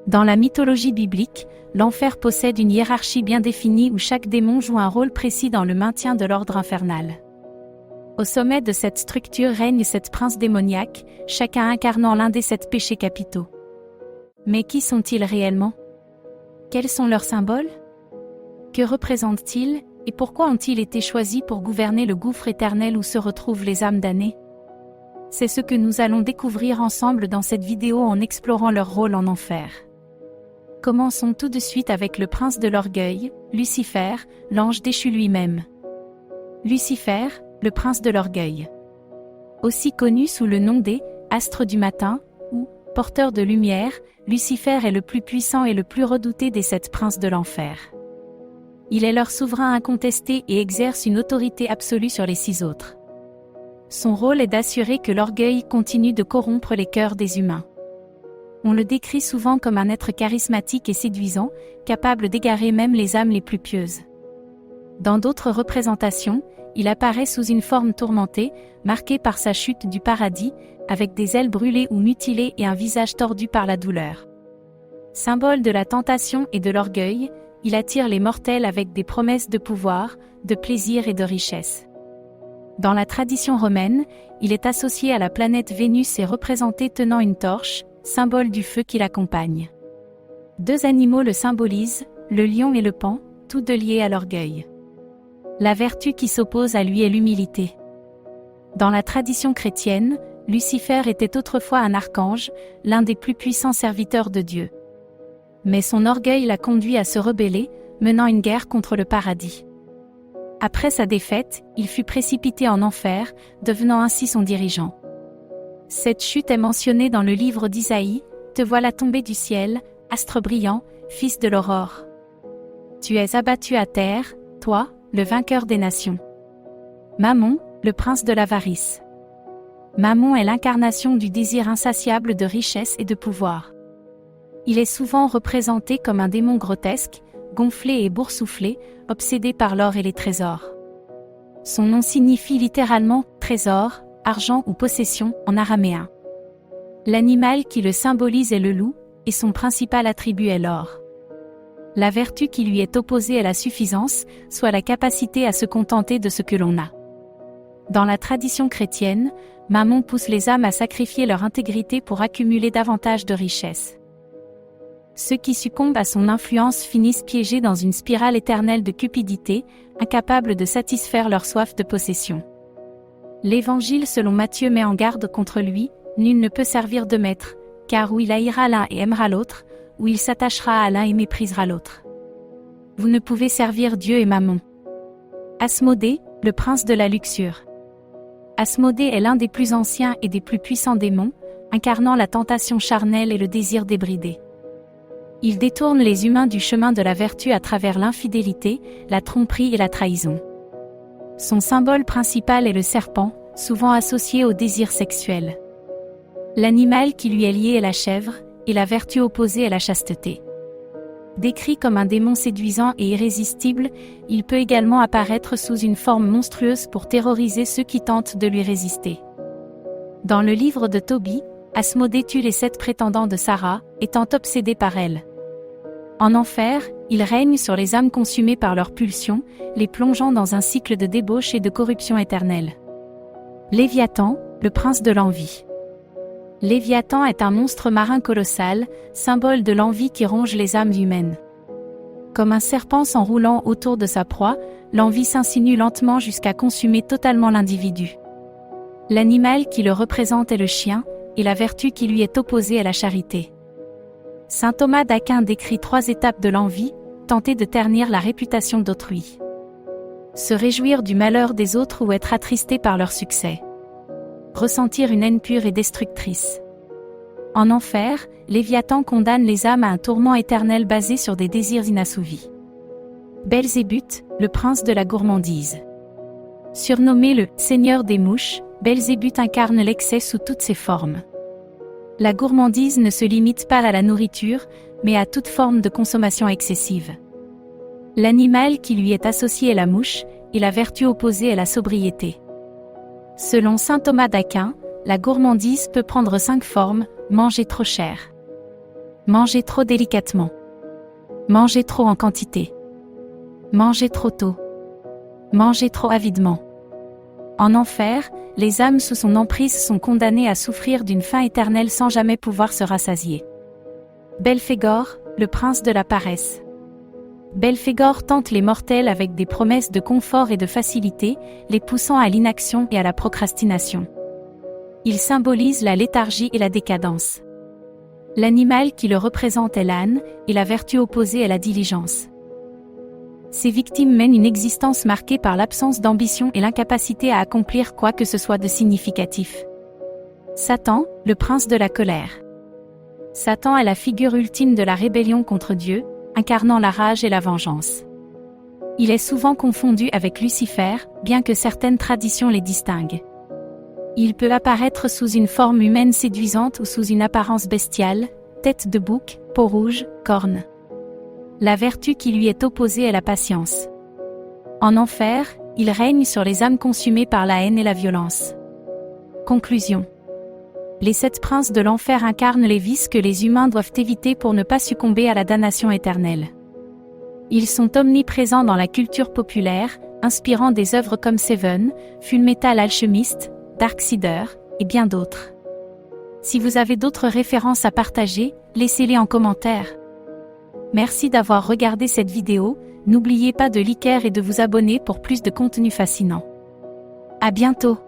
Dans la mythologie biblique, l'enfer possède une hiérarchie bien définie où chaque démon joue un rôle précis dans le maintien de l'ordre infernal. Au sommet de cette structure règne sept princes démoniaques, chacun incarnant l'un des 7 péchés capitaux. Mais qui sont-ils réellement? Quels sont leurs symboles? Que représentent-ils, et pourquoi ont-ils été choisis pour gouverner le gouffre éternel où se retrouvent les âmes damnées? C'est ce que nous allons découvrir ensemble dans cette vidéo en explorant leur rôle en enfer. Commençons tout de suite avec le prince de l'orgueil, Lucifer, l'ange déchu lui-même. Lucifer, le prince de l'orgueil. Aussi connu sous le nom des astres du matin, ou porteur de lumière, Lucifer est le plus puissant et le plus redouté des 7 princes de l'enfer. Il est leur souverain incontesté et exerce une autorité absolue sur les 6 autres. Son rôle est d'assurer que l'orgueil continue de corrompre les cœurs des humains. On le décrit souvent comme un être charismatique et séduisant, capable d'égarer même les âmes les plus pieuses. Dans d'autres représentations, il apparaît sous une forme tourmentée, marquée par sa chute du paradis, avec des ailes brûlées ou mutilées et un visage tordu par la douleur. Symbole de la tentation et de l'orgueil, il attire les mortels avec des promesses de pouvoir, de plaisir et de richesse. Dans la tradition romaine, il est associé à la planète Vénus et représenté tenant une torche, symbole du feu qui l'accompagne. 2 animaux le symbolisent, le lion et le paon, tous deux liés à l'orgueil. La vertu qui s'oppose à lui est l'humilité. Dans la tradition chrétienne, Lucifer était autrefois un archange, l'un des plus puissants serviteurs de Dieu. Mais son orgueil l'a conduit à se rebeller, menant une guerre contre le paradis. Après sa défaite, il fut précipité en enfer, devenant ainsi son dirigeant. Cette chute est mentionnée dans le livre d'Isaïe, « Te voilà tombé du ciel, astre brillant, fils de l'aurore. Tu es abattu à terre, toi, le vainqueur des nations. » Mammon, le prince de l'avarice. Mammon est l'incarnation du désir insatiable de richesse et de pouvoir. Il est souvent représenté comme un démon grotesque, gonflé et boursouflé, obsédé par l'or et les trésors. Son nom signifie littéralement « trésor », argent ou possession en araméen. L'animal qui le symbolise est le loup, et son principal attribut est l'or. La vertu qui lui est opposée est la suffisance, soit la capacité à se contenter de ce que l'on a. Dans la tradition chrétienne, Mammon pousse les âmes à sacrifier leur intégrité pour accumuler davantage de richesses. Ceux qui succombent à son influence finissent piégés dans une spirale éternelle de cupidité, incapables de satisfaire leur soif de possession. L'Évangile selon Matthieu met en garde contre lui, nul ne peut servir de maître, car ou il haïra l'un et aimera l'autre, ou il s'attachera à l'un et méprisera l'autre. Vous ne pouvez servir Dieu et Mammon. Asmodée, le prince de la luxure. Asmodée est l'un des plus anciens et des plus puissants démons, incarnant la tentation charnelle et le désir débridé. Il détourne les humains du chemin de la vertu à travers l'infidélité, la tromperie et la trahison. Son symbole principal est le serpent, souvent associé au désir sexuel. L'animal qui lui est lié est la chèvre, et la vertu opposée est la chasteté. Décrit comme un démon séduisant et irrésistible, il peut également apparaître sous une forme monstrueuse pour terroriser ceux qui tentent de lui résister. Dans le livre de Tobie, Asmodée tue les 7 prétendants de Sarah, étant obsédé par elle. En enfer, il règne sur les âmes consumées par leurs pulsions, les plongeant dans un cycle de débauche et de corruption éternelle. Léviathan, le prince de l'envie. Léviathan est un monstre marin colossal, symbole de l'envie qui ronge les âmes humaines. Comme un serpent s'enroulant autour de sa proie, l'envie s'insinue lentement jusqu'à consumer totalement l'individu. L'animal qui le représente est le chien, et la vertu qui lui est opposée est la charité. Saint Thomas d'Aquin décrit 3 étapes de l'envie, tenter de ternir la réputation d'autrui. Se réjouir du malheur des autres ou être attristé par leur succès. Ressentir une haine pure et destructrice. En enfer, Léviathan condamne les âmes à un tourment éternel basé sur des désirs inassouvis. Belzébuth, le prince de la gourmandise. Surnommé le « Seigneur des mouches », Belzébuth incarne l'excès sous toutes ses formes. La gourmandise ne se limite pas à la nourriture, mais à toute forme de consommation excessive. L'animal qui lui est associé est la mouche, et la vertu opposée est la sobriété. Selon saint Thomas d'Aquin, la gourmandise peut prendre 5 formes: manger trop cher, Mangez trop délicatement. Mangez trop en quantité. Mangez trop tôt. Mangez trop avidement. En enfer, les âmes sous son emprise sont condamnées à souffrir d'une faim éternelle sans jamais pouvoir se rassasier. Belphégor, le prince de la paresse. Belphégor tente les mortels avec des promesses de confort et de facilité, les poussant à l'inaction et à la procrastination. Il symbolise la léthargie et la décadence. L'animal qui le représente est l'âne, et la vertu opposée est la diligence. Ces victimes mènent une existence marquée par l'absence d'ambition et l'incapacité à accomplir quoi que ce soit de significatif. Satan, le prince de la colère. Satan est la figure ultime de la rébellion contre Dieu, incarnant la rage et la vengeance. Il est souvent confondu avec Lucifer, bien que certaines traditions les distinguent. Il peut apparaître sous une forme humaine séduisante ou sous une apparence bestiale, tête de bouc, peau rouge, cornes. La vertu qui lui est opposée est la patience. En enfer, il règne sur les âmes consumées par la haine et la violence. Conclusion. Les 7 princes de l'enfer incarnent les vices que les humains doivent éviter pour ne pas succomber à la damnation éternelle. Ils sont omniprésents dans la culture populaire, inspirant des œuvres comme Seven, Fullmetal Alchemist, Darksider, et bien d'autres. Si vous avez d'autres références à partager, laissez-les en commentaire. Merci d'avoir regardé cette vidéo, n'oubliez pas de liker et de vous abonner pour plus de contenu fascinant. À bientôt!